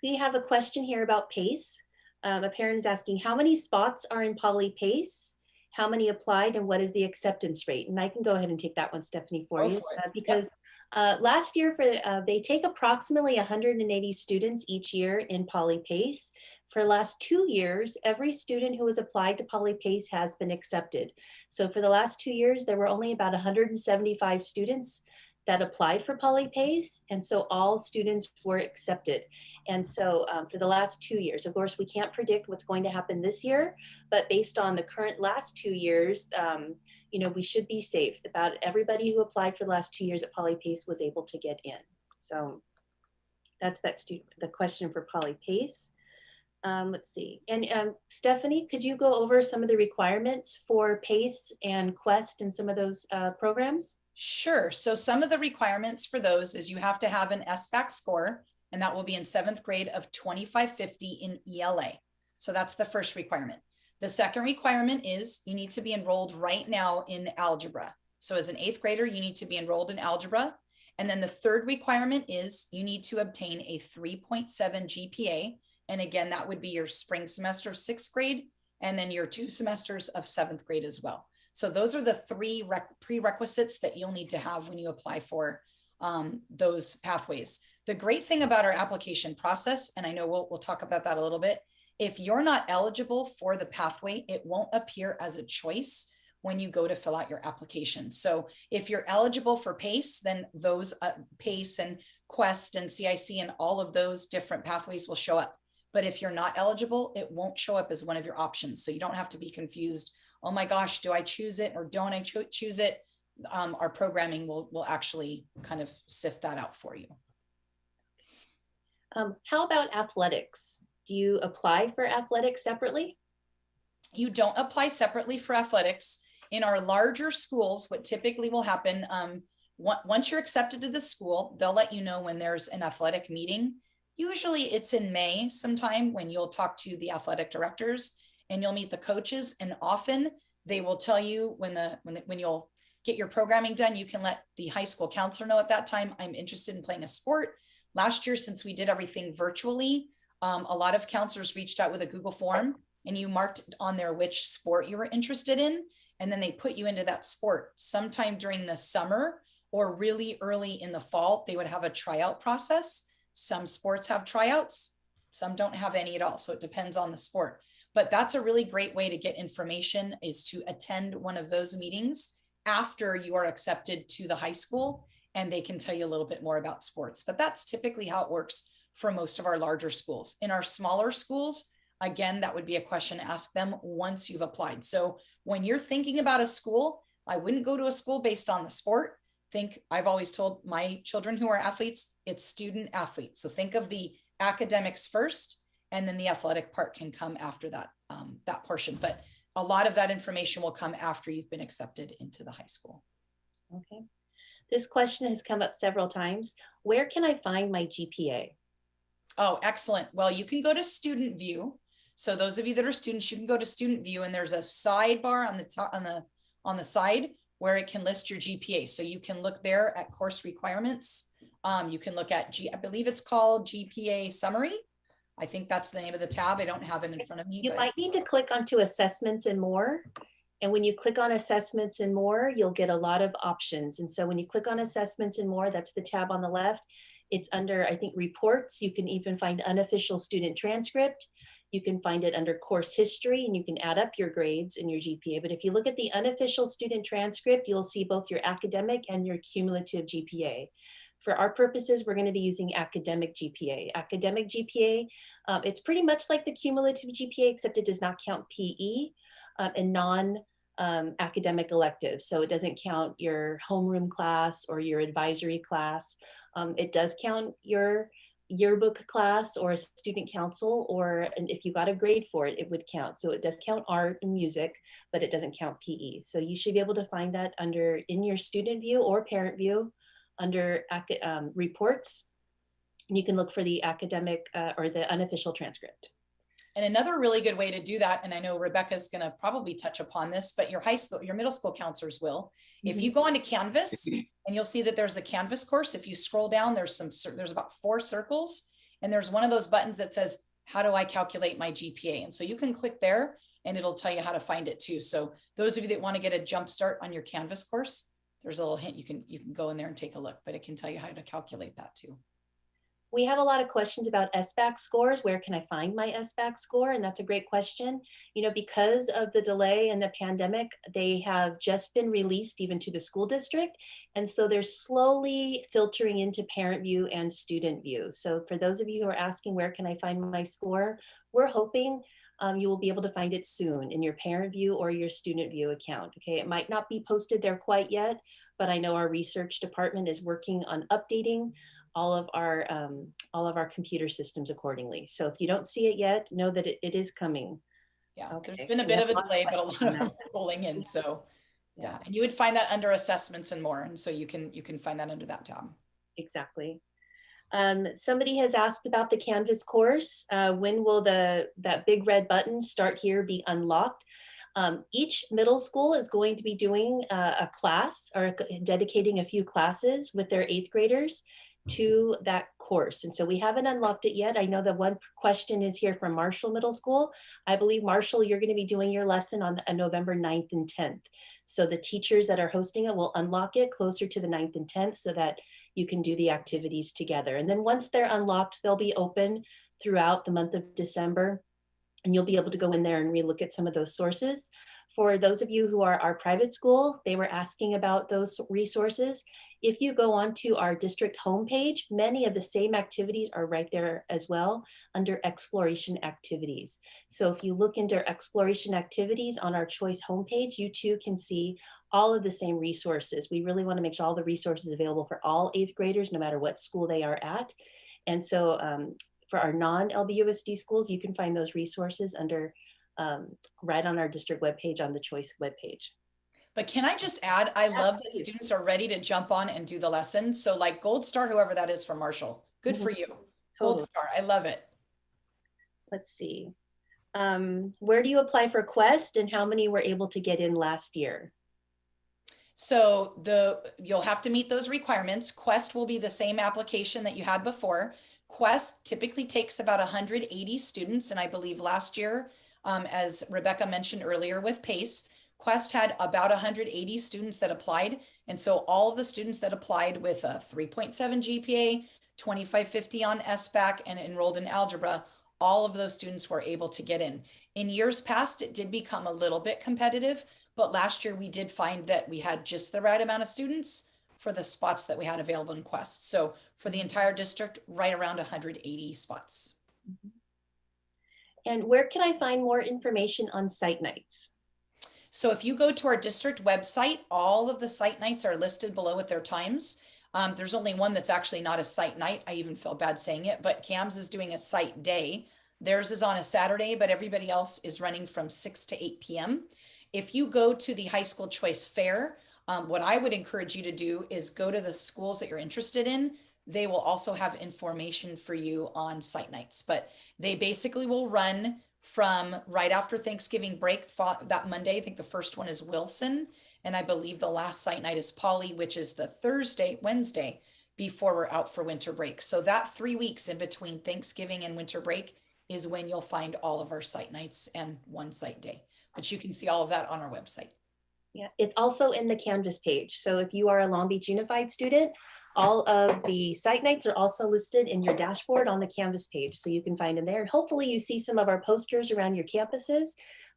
We have a question here about PACE. A parent is asking, how many spots are in Poly PACE? How many applied, and what is the acceptance rate? And I can go ahead and take that one, Stephanie, for you, because last year they take approximately 180 students each year in Poly PACE. For the last 2 years, every student who has applied to Poly PACE has been accepted. So for the last 2 years, there were only about 175 students that applied for Poly PACE, and so all students were accepted. And so for the last 2 years, of course, we can't predict what's going to happen this year, but based on the current last 2 years, you know, we should be safe. About everybody who applied for the last 2 years at Poly PACE was able to get in. So that's the question for Poly PACE. Let's see. And Stephanie, could you go over some of the requirements for PACE and Quest and some of those programs? Sure. So some of the requirements for those is you have to have an SBAC score, and that will be in 7th grade of 2550 in ELA. So that's the first requirement. The second requirement is you need to be enrolled right now in algebra. So as an 8th grader, you need to be enrolled in algebra. And then the third requirement is you need to obtain a 3.7 GPA. And again, that would be your spring semester of 6th grade, and then your 2 semesters of 7th grade as well. So those are the 3 prerequisites that you'll need to have when you apply for those pathways. The great thing about our application process, and I know we'll talk about that a little bit, if you're not eligible for the pathway, it won't appear as a choice when you go to fill out your application. So if you're eligible for PACE, then those PACE and Quest and CIC and all of those different pathways will show up. But if you're not eligible, it won't show up as one of your options. So you don't have to be confused. Oh my gosh, do I choose it or don't I choose it? Our programming will actually kind of sift that out for you. How about athletics? Do you apply for athletics separately? You don't apply separately for athletics. In our larger schools, what typically will happen, once you're accepted to the school, they'll let you know when there's an athletic meeting. Usually it's in May sometime when you'll talk to the athletic directors and you'll meet the coaches, and often they will tell you when you'll get your programming done, you can let the high school counselor know at that time, I'm interested in playing a sport. Last year, since we did everything virtually, a lot of counselors reached out with a Google form and you marked on there which sport you were interested in, and then they put you into that sport. Sometime during the summer or really early in the fall, they would have a tryout process. Some sports have tryouts, some don't have any at all. So it depends on the sport. But that's a really great way to get information, is to attend one of those meetings after you are accepted to the high school, and they can tell you a little bit more about sports. But that's typically how it works for most of our larger schools. In our smaller schools, again, that would be a question to ask them once you've applied. So when you're thinking about a school, I wouldn't go to a school based on the sport. I've always told my children who are athletes, it's student athletes. So think of the academics first, and then the athletic part can come after that, that portion. But a lot of that information will come after you've been accepted into the high school. Okay. This question has come up several times. Where can I find my GPA? Oh, excellent. Well, you can go to Student View. So those of you that are students, you can go to Student View, and there's a sidebar on the top, on the side where it can list your GPA. So you can look there at course requirements. You can look at I believe it's called GPA Summary. I think that's the name of the tab. I don't have it in front of me. You might need to click onto Assessments and More. And when you click on Assessments and More, you'll get a lot of options. And so when you click on Assessments and More, that's the tab on the left. It's under, I think, Reports. You can even find Unofficial Student Transcript. You can find it under Course History, and you can add up your grades and your GPA. But if you look at the Unofficial Student Transcript, you'll see both your academic and your cumulative GPA. For our purposes, we're going to be using academic GPA. Academic GPA, it's pretty much like the cumulative GPA, except it does not count PE and non-academic electives. So it doesn't count your homeroom class or your advisory class. It does count your yearbook class or a student council, and if you got a grade for it, it would count. So it does count art and music, but it doesn't count PE. So you should be able to find that in your student view or parent view under reports. And you can look for the academic or the unofficial transcript. And another really good way to do that, and I know Rebecca's going to probably touch upon this, but your middle school counselors will. Mm-hmm. If you go onto Canvas, and you'll see that there's the Canvas course. If you scroll down, there's about 4 circles, and there's one of those buttons that says, how do I calculate my GPA? And so you can click there, and it'll tell you how to find it too. So those of you that want to get a jump start on your Canvas course, there's a little hint. You can go in there and take a look, but it can tell you how to calculate that too. We have a lot of questions about SBAC scores. Where can I find my SBAC score? And that's a great question. You know, because of the delay and the pandemic, they have just been released even to the school district. And so they're slowly filtering into parent view and student view. So for those of you who are asking, where can I find my score? We're hoping you will be able to find it soon in your parent view or your student view account. Okay, it might not be posted there quite yet, but I know our research department is working on updating all of our computer systems accordingly. So if you don't see it yet, know that it is coming. Yeah, okay. There's been a bit of a delay, but a lot of them rolling in. So yeah, and you would find that under Assessments and More, and so you can find that under that tab. Exactly. Somebody has asked about the Canvas course. When will that big red button Start Here be unlocked? Each middle school is going to be doing a class or dedicating a few classes with their 8th graders to that course. And so we haven't unlocked it yet. I know that one question is here from Marshall Middle School. I believe, Marshall, you're going to be doing your lesson on November 9th and 10th. So the teachers that are hosting it will unlock it closer to the 9th and 10th so that you can do the activities together. And then once they're unlocked, they'll be open throughout the month of December. And you'll be able to go in there and relook at some of those sources. For those of you who are our private schools, they were asking about those resources. If you go onto our district homepage, many of the same activities are right there as well under exploration activities. So if you look into exploration activities on our choice homepage, you too can see all of the same resources. We really want to make sure all the resources available for all 8th graders, no matter what school they are at. And so for our non-LBUSD schools, you can find those resources under right on our district webpage on the choice webpage. But can I just add, I love that students are ready to jump on and do the lessons. So like Gold Star, whoever that is from Marshall, good for you. Gold Star, I love it. Let's see. Where do you apply for Quest and how many were able to get in last year? So you'll have to meet those requirements. Quest will be the same application that you had before. Quest typically takes about 180 students. And I believe last year, as Rebecca mentioned earlier with PACE, Quest had about 180 students that applied. And so all of the students that applied with a 3.7 GPA, 2550 on SBAC, and enrolled in algebra, all of those students were able to get in. In years past, it did become a little bit competitive, but last year we did find that we had just the right amount of students for the spots that we had available in Quest. So for the entire district, right around 180 spots. And where can I find more information on site nights? So if you go to our district website, all of the site nights are listed below with their times. There's only one that's actually not a site night. I even feel bad saying it, but CAMS is doing a site day. Theirs is on a Saturday, but everybody else is running from 6 to 8 p.m. If you go to the high school choice fair, what I would encourage you to do is go to the schools that you're interested in. They will also have information for you on site nights, but they basically will run from right after Thanksgiving break that Monday. I think the first one is Wilson. And I believe the last site night is Poly, which is the Wednesday before we're out for winter break. So that 3 weeks in between Thanksgiving and winter break is when you'll find all of our site nights and one site day. But you can see all of that on our website. Yeah, it's also in the Canvas page. So if you are a Long Beach Unified student, all of the site nights are also listed in your dashboard on the Canvas page. So you can find them there. And hopefully you see some of our posters around your campuses.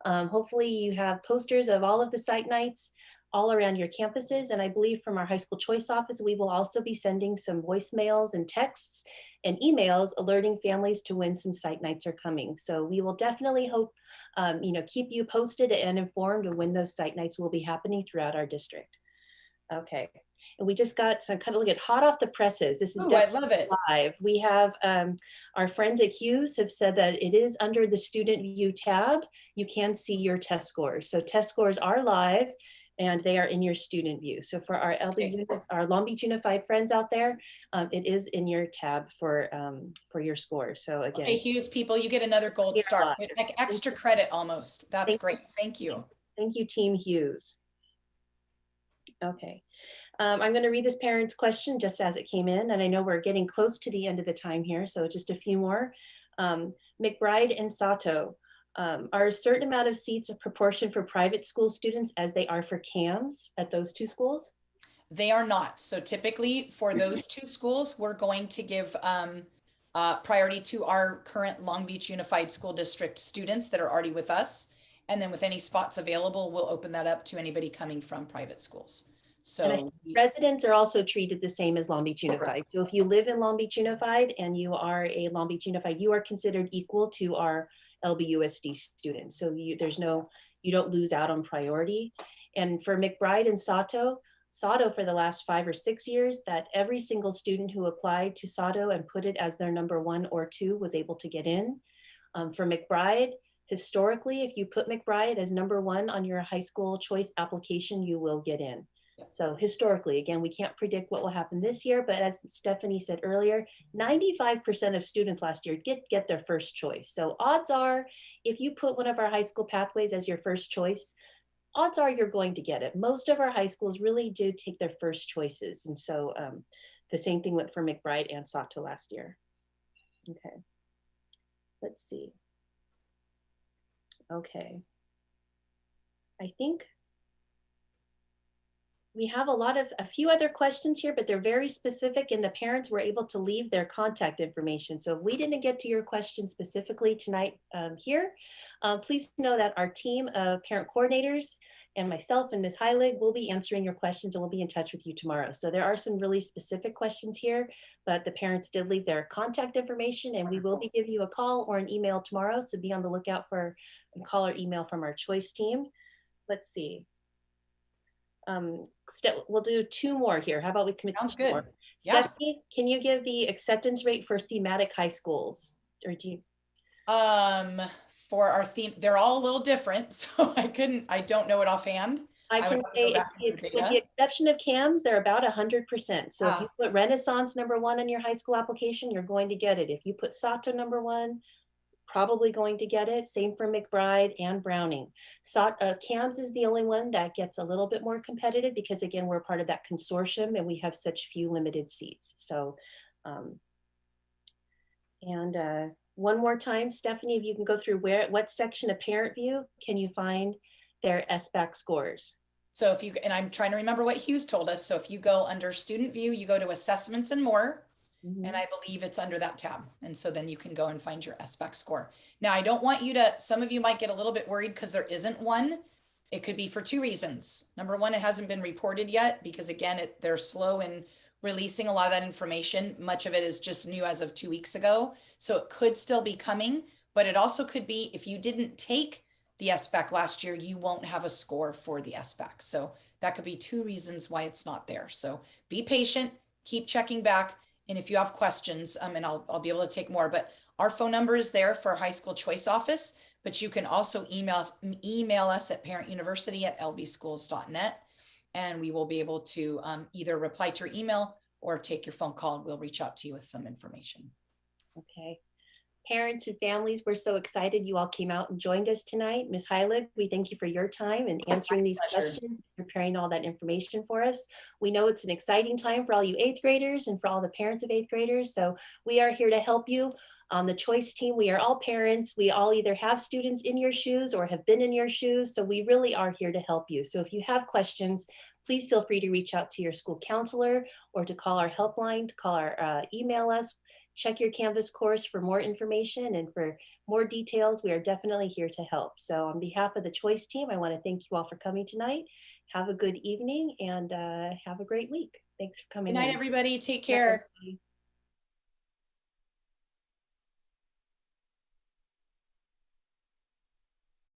Hopefully you have posters of all of the site nights all around your campuses. And I believe from our high school choice office, we will also be sending some voicemails and texts and emails alerting families to when some site nights are coming. So we will definitely hope, keep you posted and informed of when those site nights will be happening throughout our district. Okay. And we just got some kind of look at hot off the presses. This is I love it. Live. We have our friends at Hughes have said that it is under the student view tab. You can see your test scores. So test scores are live and they are in your student view. So for our our Long Beach Unified friends out there, it is in your tab for your scores. So again, okay, Hughes people, you get another gold star, like extra credit almost. That's great. Thank you. Thank you, Team Hughes. Okay. I'm going to read this parent's question just as it came in, and I know we're getting close to the end of the time here, so just a few more. McBride and Sato, are a certain amount of seats a proportion for private school students as they are for CAMS at those two schools? They are not. So typically for those two schools, we're going to give priority to our current Long Beach Unified School District students that are already with us. And then with any spots available, we'll open that up to anybody coming from private schools. So residents are also treated the same as Long Beach Unified. Correct. So if you live in Long Beach Unified and you are a Long Beach Unified, you are considered equal to our LBUSD students. So you don't lose out on priority. And for McBride and Sato for the last 5 or 6 years, that every single student who applied to Sato and put it as their number 1 or 2 was able to get in. For McBride, historically, if you put McBride as number 1 on your high school choice application, you will get in. So historically, again, we can't predict what will happen this year, but as Stephanie said earlier, 95% of students last year get their first choice. So odds are, if you put one of our high school pathways as your first choice, odds are you're going to get it. Most of our high schools really do take their first choices. And so the same thing went for McBride and Sato last year. Okay, let's see. Okay, I think we have a few other questions here, but they're very specific and the parents were able to leave their contact information. So if we didn't get to your question specifically tonight here, please know that our team of parent coordinators and myself and Ms. Heilig will be answering your questions and we'll be in touch with you tomorrow. So there are some really specific questions here, but the parents did leave their contact information and we will be giving you a call or an email tomorrow. So be on the lookout for a call or email from our choice team. Let's see. We'll do 2 more here. How about we commit to 2 more? Yeah. Stephanie, can you give the acceptance rate for thematic high schools? Or do you? For our theme, they're all a little different, so I don't know it offhand. I can say with the exception of CAMS, they're about 100%. So if you put Renaissance number 1 on your high school application, you're going to get it. If you put Sato number 1, probably going to get it. Same for McBride and Browning. CAMS is the only one that gets a little bit more competitive because again, we're part of that consortium and we have such few limited seats. So, one more time, Stephanie, if you can go through what section of Parent View can you find their SBAC scores? So and I'm trying to remember what Hughes told us. So if you go under Student View, you go to Assessments and More. Mm-hmm. And I believe it's under that tab. And so then you can go and find your SBAC score. Now, I don't want you to, some of you might get a little bit worried because there isn't one. It could be for 2 reasons. Number one, it hasn't been reported yet because again, they're slow in releasing a lot of that information. Much of it is just new as of 2 weeks ago. So it could still be coming, but it also could be if you didn't take the SBAC last year, you won't have a score for the SBAC. So that could be 2 reasons why it's not there. So be patient, keep checking back. And if you have questions, and I'll be able to take more, but our phone number is there for high school choice office, but you can also email us at parentuniversity@lbschools.net, and we will be able to either reply to your email or take your phone call, and we'll reach out to you with some information. Okay. Parents and families, we're so excited you all came out and joined us tonight. Ms. Heilig, we thank you for your time and answering these questions, preparing all that information for us. We know it's an exciting time for all you 8th graders and for all the parents of 8th graders. So we are here to help you. On the choice team, we are all parents. We all either have students in your shoes or have been in your shoes. So we really are here to help you. So if you have questions, please feel free to reach out to your school counselor or to call our helpline, to call our email us. Check your Canvas course for more information and for more details. We are definitely here to help. So on behalf of the Choice team, I want to thank you all for coming tonight. Have a good evening and have a great week. Thanks for coming. Good night, everybody. Take care.